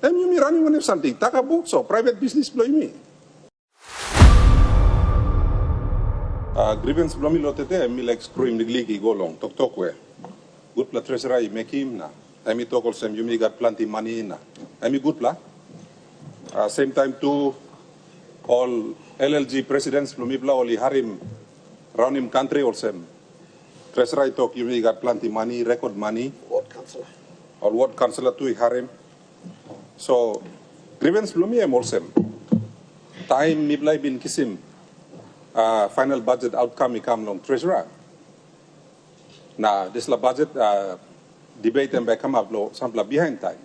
You me running on something, takabox or private business blow me. Grievance blow me lotete, me like screw him the league go long, talk where. Good pla treasurer, you make him na. I me talk also, you me got plenty money na. I me good pla. Same time too, all LLG presidents blow me blow only harim around him country also. Treasurer talk, you me got plenty money, record money. Ward councillor. Or ward councillor too harim. So grievance blow me also. Time me blay bin kisim. Final budget outcome ikam long treasurer. Now this la budget debate and come up lo sampla behind time.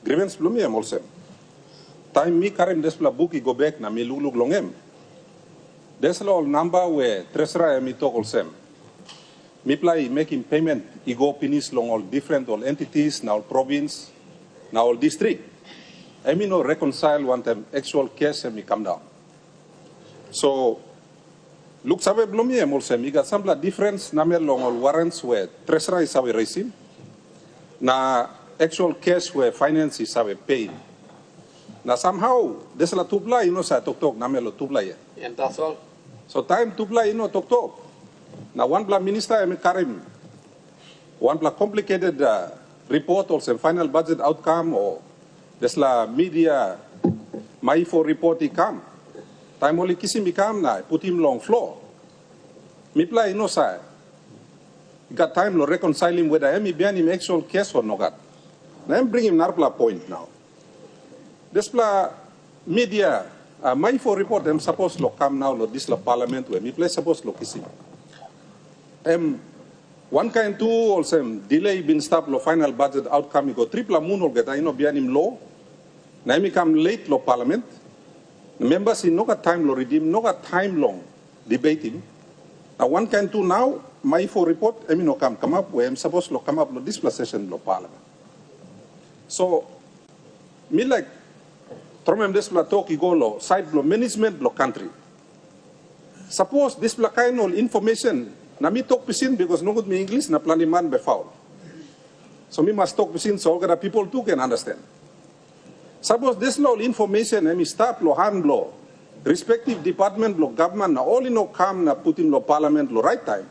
Grievance blow me also. Time me karim this la book go back na me lulug longem. This la all number where treasurer me talk also. Me play making payment I go pinis long all different all entities now all province now all district. I mean no reconcile one time actual case and me come down. So look sabe blomi also me got some difference na me long all warrants where treasurer is sabe racing na actual case where finance is sabe paid. Na somehow this la tubla you know sa talk na me lo tubla ya. And that's all. So time tubla you know talk. Now one bla minister I karim one bla complicated report also final budget outcome or this la media my for report I come. Time only kisim I come na put him long floor. Me play you know sa got time lo reconcile him whether I am behind him actual case or no got. Now I'm bring him narpla point now. This bla media my for report I'm supposed to come now lo this la parliament where me play supposed to kisim. One kind two also delay been stop lo final budget outcome go triple moon or get I know behind him law. Now me come late lo parliament. The members in no got time lo redeem, no got time long debating. Now one kind two now my for report I mean no come up where I'm supposed to come up lo this session lo parliament. So me like Tromem this la talk go lo side lo management lo country. Suppose this la kind of information na me talk pisin because no good me English na planiman be foul. So me must talk pisin so that people too can understand. Suppose this law information and me start lo hand law, respective department lo government na all no come na put in lo parliament lo right time.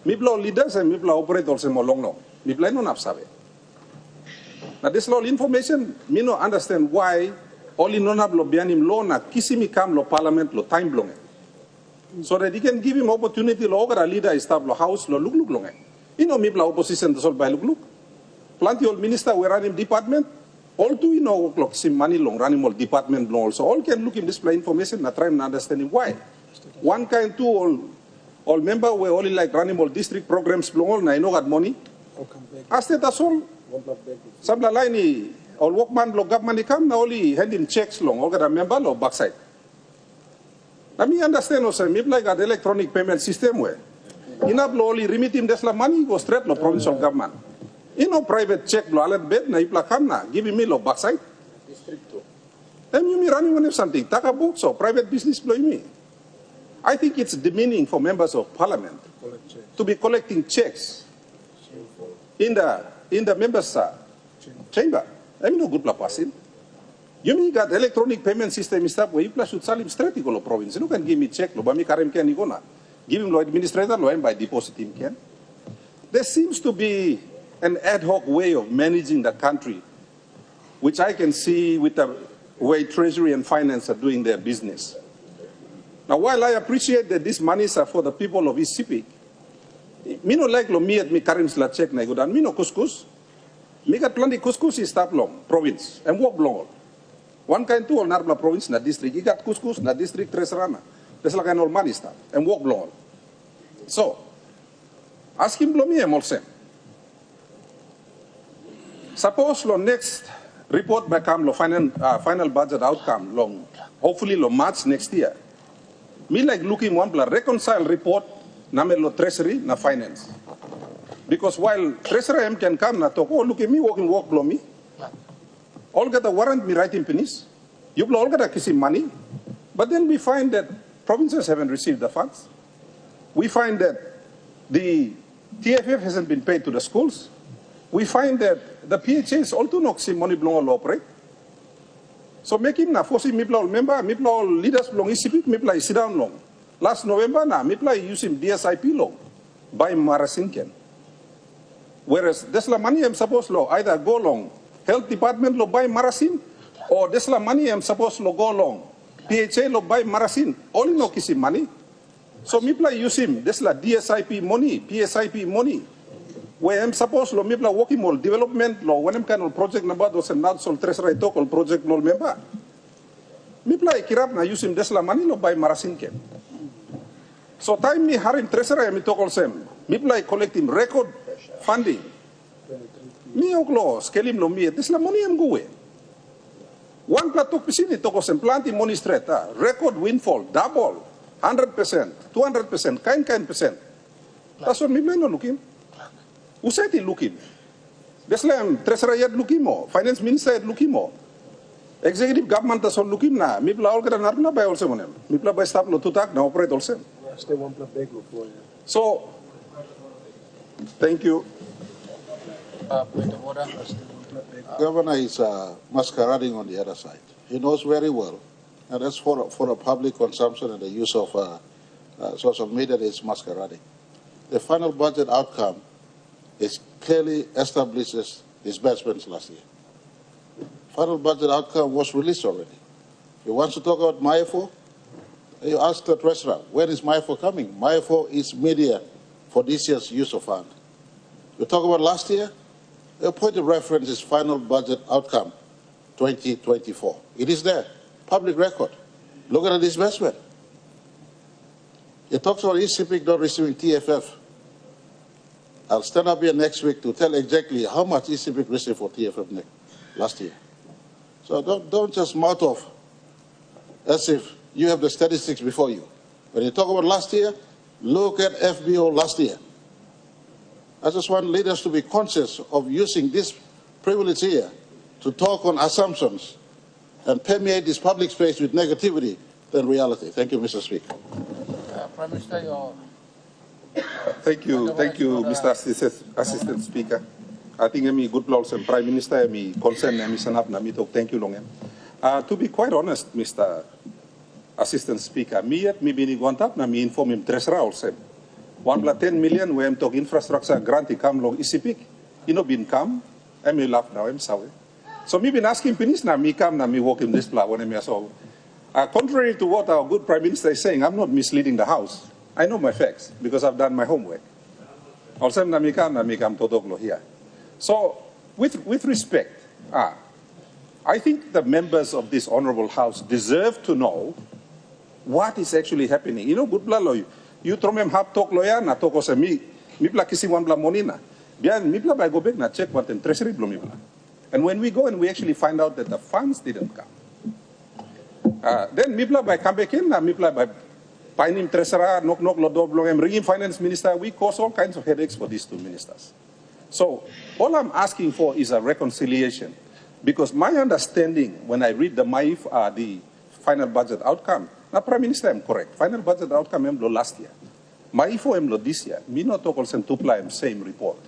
Me blow leaders and me blow operators mo long no. Me blow no napsabe. Now this law information me no understand why all in no nab lo bianim law na kisimi kam lo parliament lo time blong. So that he can give him opportunity lo a leader establish house lo look long. You know me blow opposition to solve by look. Plenty old minister we run him department. All two you know look sim money long running all department long also all can look in display information na try and understanding why. One kind two all member we only like running all district programs long all na I know got money. As that's all. Sabla line all workman lo government come na only hand him checks long all got a member lo backside. Let me understand also, me like an electronic payment system where enough lo only remit him this la money go straight lo provincial government. You know private check lo alat bed na ipla kam na give me lo backside. District too. Then you me running on something takabox or private business blow me. I think it's demeaning for members of parliament to be collecting checks in the members chamber. I mean no good la passing. You mean got electronic payment system stuff where you should sell him straight to go province. You can give me check lo, but me karim can go na. Give him lo administrator lo by deposit him can. There seems to be an ad hoc way of managing the country, which I can see with the way Treasury and Finance are doing their business. Now, while I appreciate that these monies are for the people of East Sepik, me no like lo me at me karim la check na go dan me no couscous. Me got plenty couscous is stop long province and walk long. One kind two all Narbla province na district. You got couscous na district Tresrana. That's like an old money stuff and walk long. So, ask him blow me also. Suppose lo next report by come lo final budget outcome long hopefully lo March next year. Me like looking one bla reconcile report na me lo treasury na finance. Because while treasury can come na talk, oh look at me walking walk blow me. All get a warrant me writing pennies. You all get a kissing money. But then we find that provinces haven't received the funds. We find that the TFF hasn't been paid to the schools. We find that the PHAs also not see money belong all operate. So make him na force him mipla all member, mipla all leaders long isipik, mipla sit down long. Last November na mipla use him DSIP long by Marasinken. Whereas desla money I'm supposed to either go long health department lo by Marasin or desla money I'm supposed to go long PHA lo by Marasin. All no kisi money. So mipla use him desla DSIP money, PSIP money. Where I'm supposed to mipla working all development law when I'm kind of project number dos and not sol treasury talk all project law member. Mipla kirap na use him desla money lo by Marasin ken. So time me harim treasury mi talk all same. Mipla collect him record funding. Mi oklo skelim lo mi desla money am go. One platok pisini talk all same planting money straight record windfall double 100%, 200%, kind percent. That's what mipla no looking. Usati looking. Deslam treasury yet looking mo, finance minister yet looking mo. Executive government is all looking na. Mipla all kena narna by also monem. Mipla by staff lo tutak na operate also. So, thank you. Governor is masquerading on the other side. He knows very well, and that's for a public consumption and the use of social media that is masquerading. The final budget outcome is clearly establishes disbursements last year. Final budget outcome was released already. He wants to talk about MIFO. You ask the treasurer, when is MIFO coming? MIFO is media for this year's use of fund. You talk about last year, the point of reference is final budget outcome 2024. It is there, public record. Look at the disbursement. It talks about ECPIC not receiving TFF. I'll stand up here next week to tell exactly how much ECPIC received for TFF last year. So don't just mouth off as if you have the statistics before you. When you talk about last year, look at FBO last year. I just want leaders to be conscious of using this privilege here to talk on assumptions and permeate this public space with negativity than reality. Thank you, Mr. Speaker. Prime Minister, your... Thank you, Mr. Assistant Speaker. I think I'm good laws and Prime Minister, I'm concerned, I'm sanap na mito. Thank you, long. To be quite honest, Mr. Assistant Speaker, me biniguantap na me inform him treasurer also. 110 million we am talk infrastructure grant come long isipik. Bin come, I'm laugh now, I'm sorry. So me been asking Pinis na me come na me walk in this plan when I'm so. Contrary to what our good Prime Minister is saying, I'm not misleading the House. I know my facts because I've done my homework. Also, na me come todoglo here. So, with respect, I think the members of this honorable House deserve to know what is actually happening. Good bla you tromem hap talk lawyer na talk sa mi pla kisi wan bla monina. Bian mi pla by go back na check what in treasury blo mi pla. And when we go and we actually find out that the funds didn't come. Then mi pla by come back in na mi pla by finding treasurer knock lo do blo em ringing finance minister. We cause all kinds of headaches for these two ministers. So all I'm asking for is a reconciliation, because my understanding when I read the final budget outcome, na Prime Minister am correct. Final budget outcome am lo last year. MIFO am lo this year. Me not talk also tupla am same report.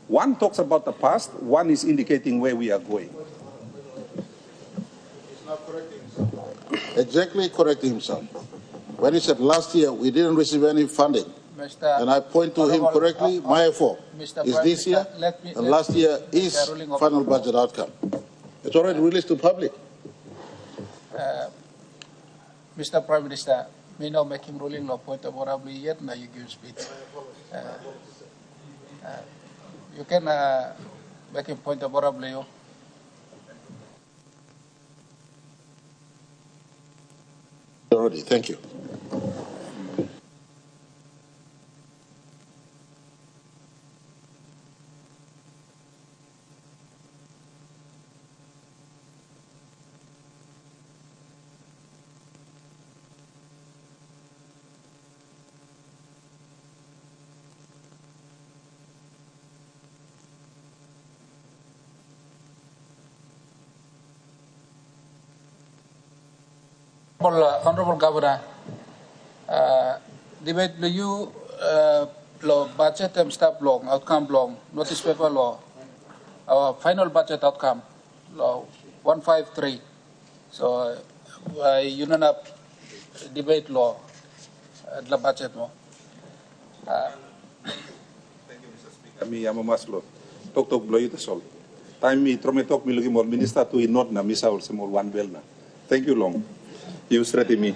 One talks about the past, one is indicating where we are going. He's not correcting himself. Exactly correcting himself. When he said last year we didn't receive any funding, and I point to him correctly, MIFO is this year, and last year is final budget outcome. It's already released to public. Mr. Prime Minister, me now making ruling law point of order yet now you give speech. You can make a point of order, Leo. Already, thank you. Honorable Governor, debate you law budget and staff law, outcome law, notice paper law, our final budget outcome law 153. So, yun na debate law at la budget mo. Kami maslo. Tok bloy ito sol. Time mi trometok mi lugi mol minister to not na misa ol semol one bell na. Thank you long. You straight me.